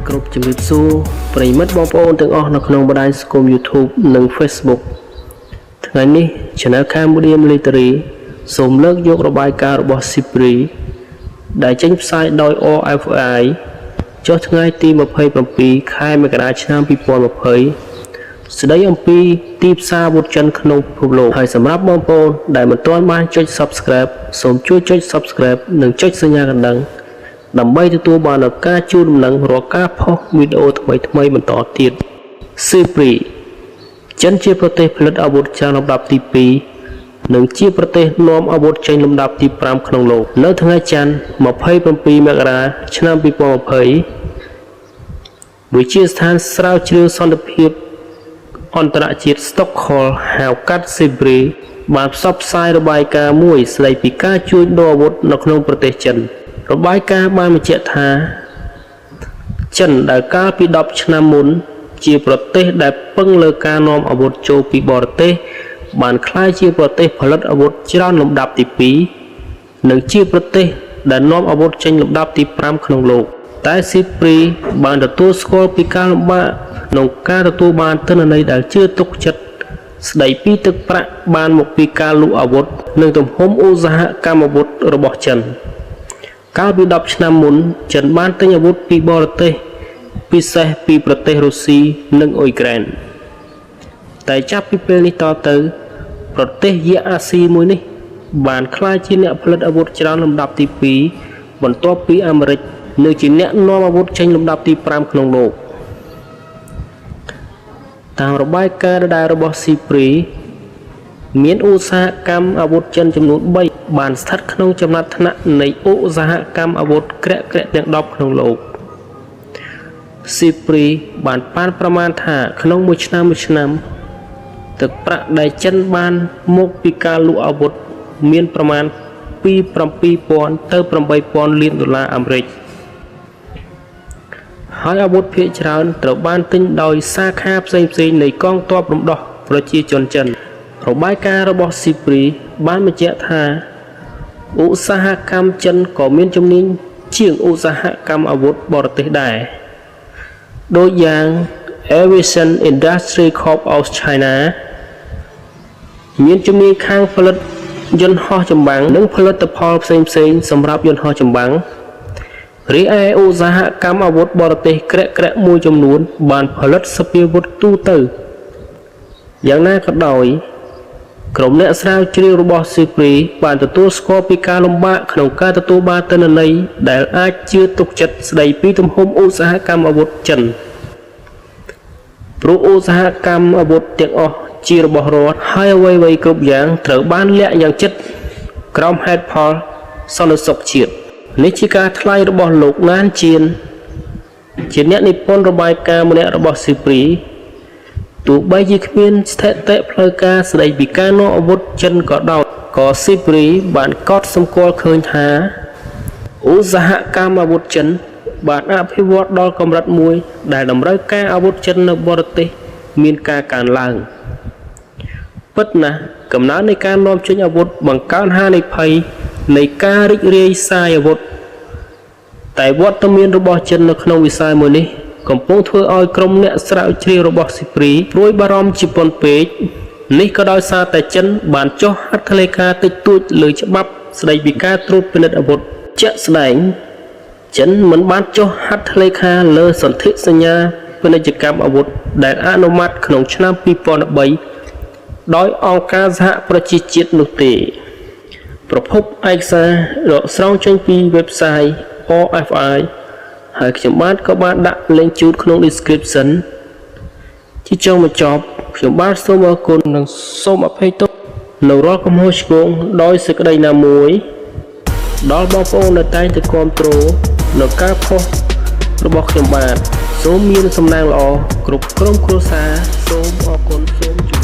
គ្រប់ជំរាបសួរប្រិមិត្តបងប្អូនទាំងអស់នៅក្នុងបណ្ដាញសង្គម YouTube និង Facebook ថ្ងៃនេះ Channel Cambodia Military សូមលើកយករបាយការណ៍របស់ SIPRI ដែលចេញផ្សាយដោយ RFI ចុះថ្ងៃទី27ខែមករាឆ្នាំ2020ស្ដីអំពីទីផ្សារអាវុធចិនក្នុងពិភពលោកហើយសម្រាប់បងប្អូនដែលមិនទាន់បានចុច Subscribe សូមជួយចុច Subscribe និងចុចសញ្ញាកណ្ដឹងដើម្បីទទួលបាននូវការជូនដំណឹងរាល់ការផុសវីដេអូថ្មីៗបន្តទៀត SIPRI ចិនជាប្រទេសផលិតអាវុធចានលំដាប់ទី2និងជាប្រទេសនាំអាវុធចេញលំដាប់ទី5ក្នុងលោកនៅថ្ងៃច័ន្ទ27មករាឆ្នាំ2020វិទ្យាស្ថានស្រាវជ្រាវសន្តិភាពអន្តរជាតិ Stockholm ហៅកាត់ SIPRI បានផ្សព្វផ្សាយរបាយការណ៍មួយស្ដីពីការជួញដូរអាវុធនៅក្នុងប្រទេសចិនរបាយការណ៍បានបញ្ជាក់ថាចិនដែលកាលពី10ឆ្នាំមុនជាប្រទេសដែលពឹងលើការនាំអាវុធចូលពីបរទេសបានក្លាយជាប្រទេសផលិតអាវុធច្រើនលំដាប់ទី2និងជាប្រទេសដែលនាំអាវុធចេញលំដាប់ទី5ក្នុងលោកតែ SIPRI បានទទួលស្គាល់ពីការលំបាកក្នុងការទទួលបានទិន្នន័យដែលជឿទុកចិត្តស្ដីពីទឹកប្រាក់បានមកពីការលក់អាវុធនិងទំហំឧស្សាហកម្មអាវុធរបស់ចិនកាលពី10ឆ្នាំមុនចិនបានទិញអាវុធពីបរទេសពិសេសពីប្រទេសរុស្ស៊ីនិងអ៊ុយក្រែនតែចាប់ពីពេលនេះតទៅប្រទេសយៈអាស៊ីមួយនេះបានក្លាយជាអ្នកផលិតអាវុធច្រើនលំដាប់ទី2បន្ទាប់ពីអាមេរិកនិងជាអ្នកនាំអាវុធចេញលំដាប់ទី5ក្នុងលោកតាមរបាយការណ៍ដែលរបស់ SIPRI មានឧស្សាហកម្មអាវុធចិនចំនួន3បានស្ថិតក្នុងចំណាត់ថ្នាក់នៃឧស្សាហកម្មអាវុធក្រាក់ទាំង10ក្នុងលោក SIPRI បានប៉ាន់ប្រមាណថាក្នុងមួយឆ្នាំទឹកប្រាក់ដែលចិនបានមកពីការលក់អាវុធមានប្រមាណពី7,000ទៅ8,000លានដុល្លារអាមេរិកហើយអាវុធភាគច្រើនត្រូវបានទិញដោយសាខាផ្សេងៗនៃកងទ័ពរំដោះប្រជាជនចិនរបាយការណ៍របស់ SIPRI បានបញ្ជាក់ថាឧស្សាហកម្មចិនក៏មានជំនាញជាងឧស្សាហកម្មអាវុធបរទេសដែរដូចយ៉ាង Aviation Industry Corp of China មានជំនាញខាងផលិតយន្តហោះចម្បាំងនិងផលិតផលផ្សេងៗសម្រាប់យន្តហោះចម្បាំងរីឯឧស្សាហកម្មអាវុធបរទេសក្រាក់មួយចំនួនបានផលិតសព្វាវុធទូទៅយ៉ាងណាក៏ដោយក្រុមអ្នកស្រាវជ្រាវរបស់ SIPRI បានទទួលស្គាល់ពីការលំបាកក្នុងការទទួលបានទិន្នន័យដែលអាចជឿទុកចិត្តស្ដីពីទំហំឧស្សាហកម្មអាវុធចិនព្រោះឧស្សាហកម្មអាវុធទាំងអស់ជារបស់រដ្ឋហើយអ្វីៗគ្រប់យ៉ាងត្រូវបានលាក់យ៉ាងជិតក្រោមហេតុផលសន្តិសុខជាតិនេះជាការថ្លែងរបស់លោកណានជៀនជាអ្នកនិពន្ធរបាយការណ៍ម្នាក់របស់ SIPRI ទោះបីជាគ្មានស្ថិតិផ្លូវការស្ដីពីការនាំអាវុធចិនក៏ដោយក៏ SIPRI បានកត់សម្គាល់ឃើញថាឧស្សាហកម្មអាវុធចិនបានអភិវឌ្ឍដល់កម្រិតមួយដែលតម្រូវការអាវុធចិននៅបរទេសមានការកើនឡើងពិតណាស់កំណើននៃការនាំចេញអាវុធបង្កើនហានិភ័យនៃការរីករាយសាយអាវុធតែវត្តមានរបស់ចិននៅក្នុងវិស័យមួយនេះកំពុងធ្វើឲ្យក្រុមអ្នកស្រាវជ្រាវរបស់ SIPRI ព្រួយបារម្ភជាពន់ពេកនេះក៏ដោយសារតែចិនបានចុះហត្ថលេខាតិចតួចលើច្បាប់ស្ដីពីការត្រួតពិនិត្យអាវុធជាក់ស្ដែងចិនមិនបានចុះហត្ថលេខាលើសន្ធិសញ្ញាពាណិជ្ជកម្មអាវុធដែលអនុម័តក្នុងឆ្នាំ2013ដោយអង្គការសហប្រជាជាតិនោះទេប្រភពឯកសាររកស្រង់ចេញពី website RFI ហើយខ្ញុំក៏បានដាក់ link ជូតក្នុង description ជាចុងបញ្ចប់ខ្ញុំបាទសូមអរគុណនិងសូមអភ័យទោសនៅរាល់កំហុសឆ្គងដោយសេចក្តីណាមួយដល់បងប្អូនដែលតែងតែគាំទ្រនៅការផុសរបស់ខ្ញុំបាទសូមមានសំណាងល្អគ្រប់ក្រុមគ្រួសារសូមអរគុណសូម